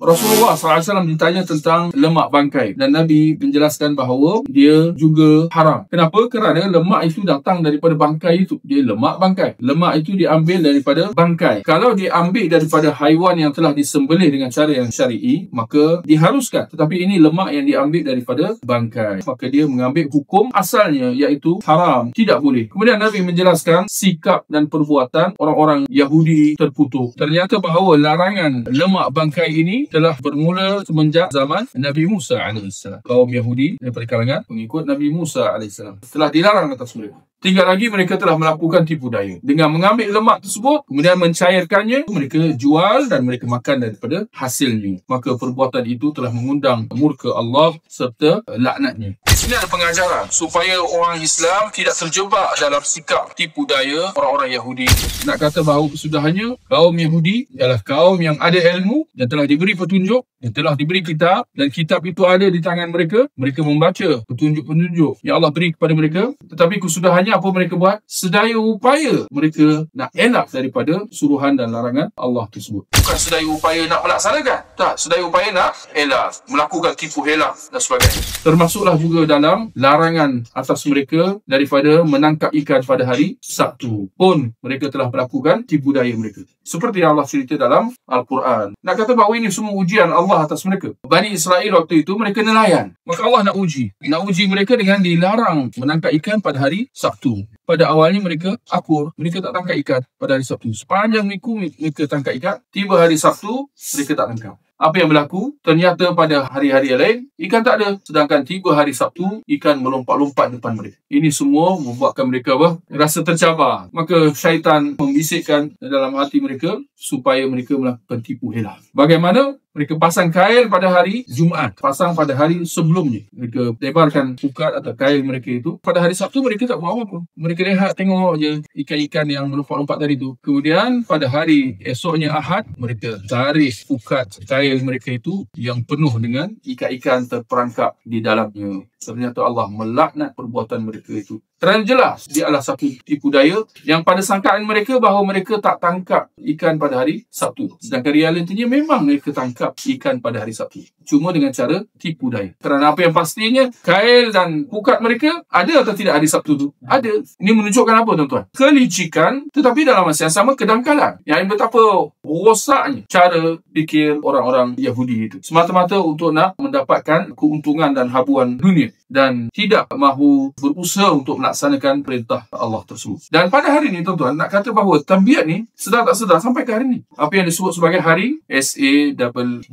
Rasulullah SAW ditanya tentang lemak bangkai dan Nabi menjelaskan bahawa dia juga haram. Kenapa? Kerana lemak itu datang daripada bangkai itu. Dia lemak bangkai. Lemak itu diambil daripada bangkai. Kalau diambil daripada haiwan yang telah disembelih dengan cara yang syar'i, maka diharuskan. Tetapi ini lemak yang diambil daripada bangkai, maka dia mengambil hukum asalnya, iaitu haram, tidak boleh. Kemudian Nabi menjelaskan sikap dan perbuatan orang-orang Yahudi terkutuk. Ternyata bahawa larangan lemak bangkai ini telah bermula semenjak zaman Nabi Musa AS. Kaum Yahudi daripada kalangan pengikut Nabi Musa AS telah dilarang atas mereka. Tinggal lagi mereka telah melakukan tipu daya dengan mengambil lemak tersebut, kemudian mencairkannya, mereka jual dan mereka makan daripada hasilnya. Maka perbuatan itu telah mengundang murka Allah serta laknatnya. Ini ada pengajaran supaya orang Islam tidak terjebak dalam sikap tipu daya orang-orang Yahudi. Nak kata bahawa kesudahannya, kaum Yahudi ialah kaum yang ada ilmu dan telah diberi petunjuk, yang telah diberi kitab, dan kitab itu ada di tangan mereka. Mereka membaca petunjuk-petunjuk yang Allah beri kepada mereka. Tetapi kesudahannya apa mereka buat? Sedaya upaya mereka nak elak daripada suruhan dan larangan Allah tersebut. Bukan sedaya upaya nak melaksanakan. Tak, sedaya upaya nak elak, melakukan tipu helak dan sebagainya. Termasuklah juga dalam larangan atas mereka daripada menangkap ikan pada hari Sabtu. Pun mereka telah melakukan tipu daya mereka. Seperti yang Allah cerita dalam Al-Quran. Nak kata bahawa ini semua ujian Allah atas mereka. Bani Israel waktu itu mereka nelayan. Maka Allah nak uji. Nak uji mereka dengan dilarang menangkap ikan pada hari Sabtu. Pada awalnya mereka akur. Mereka tak tangkap ikan pada hari Sabtu. Sepanjang minggu mereka tangkap ikan. Tiba hari Sabtu, mereka tak tangkap. Apa yang berlaku? Ternyata pada hari-hari yang lain, ikan tak ada. Sedangkan tiba hari Sabtu, ikan melompat-lompat depan mereka. Ini semua membuatkan mereka rasa tercabar. Maka syaitan membisikkan dalam hati mereka supaya mereka melakukan tipu helak. Bagaimana? Mereka pasang kail pada hari Jumaat. Pasang pada hari sebelumnya. Mereka lebarkan pukat atau kail mereka itu. Pada hari Sabtu mereka tak buat apa-apa. Mereka rehat tengok je ikan-ikan yang melompat-lompat tadi tu. Kemudian pada hari esoknya Ahad, mereka tarik pukat kail mereka itu yang penuh dengan ikan-ikan terperangkap di dalamnya. Ternyata Allah melaknat perbuatan mereka itu. Kerana jelas dia adalah satu tipu daya yang pada sangkaan mereka bahawa mereka tak tangkap ikan pada hari Sabtu. Sedangkan realitinya memang mereka tangkap ikan pada hari Sabtu. Cuma dengan cara tipu daya. Kerana apa yang pastinya, kail dan pukat mereka ada atau tidak hari Sabtu tu? Ada. Ini menunjukkan apa tuan-tuan? Kelicikan, tetapi dalam masa yang sama kedangkalan. Yang betapa rosaknya cara fikir orang-orang Yahudi itu. Semata-mata untuk nak mendapatkan keuntungan dan habuan dunia. Dan tidak mahu berusaha untuk melaksanakan perintah Allah tersebut. Dan pada hari ini tuan-tuan, nak kata bahawa tabiat ni sedar tak sedar sampai ke hari ni. Apa yang disebut sebagai hari SABDATH.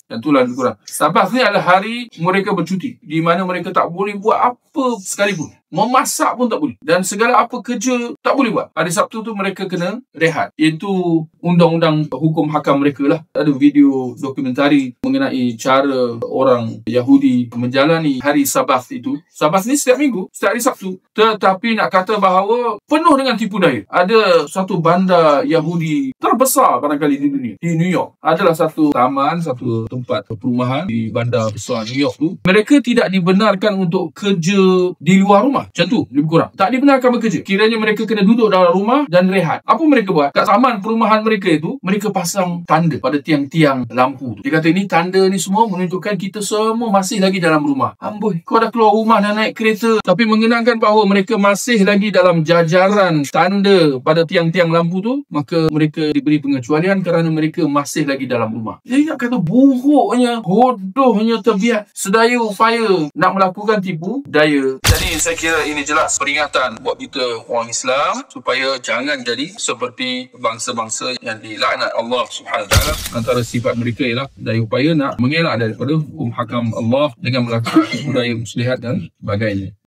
Dan itulah lebih kurang. Sabat ni adalah hari mereka bercuti. Di mana mereka tak boleh buat apa sekalipun. Memasak pun tak boleh. Dan segala apa kerja tak boleh buat. Hari Sabtu tu mereka kena rehat. Itu undang-undang hukum hakam mereka lah. Ada video dokumentari mengenai cara orang Yahudi menjalani hari Sabat itu. Sabat ni setiap minggu, setiap hari Sabtu. Tetapi nak kata bahawa penuh dengan tipu daya. Ada satu bandar Yahudi terbesar barangkali di dunia. Di New York. Adalah satu taman, satu tempat perumahan di bandar besar New York tu. Mereka tidak dibenarkan untuk kerja di luar rumah. Macam tu, lebih kurang. Tak dibenarkan bekerja. Kiranya mereka kena duduk dalam rumah dan rehat. Apa mereka buat? Kat taman perumahan mereka itu, mereka pasang tanda pada tiang-tiang lampu tu. Dia kata ini tanda ni semua menunjukkan kita semua masih lagi dalam rumah. Amboi, kau dah keluar rumah dan naik kereta. Tapi mengenangkan bahawa mereka masih lagi dalam jajaran tanda pada tiang-tiang lampu tu, maka mereka diberi pengecualian kerana mereka masih lagi dalam rumah. Jadi nak kata buruknya, bodohnya tabiat sedaya upaya nak melakukan tipu daya. Jadi saya kira ini jelas peringatan buat kita orang Islam supaya jangan jadi seperti bangsa-bangsa yang dilaknat Allah Subhanahu Wa Taala. Antara sifat mereka ialah daya upaya nak mengelak daripada hukum hakam Allah dengan melakukan budaya muslihat dan sebagainya.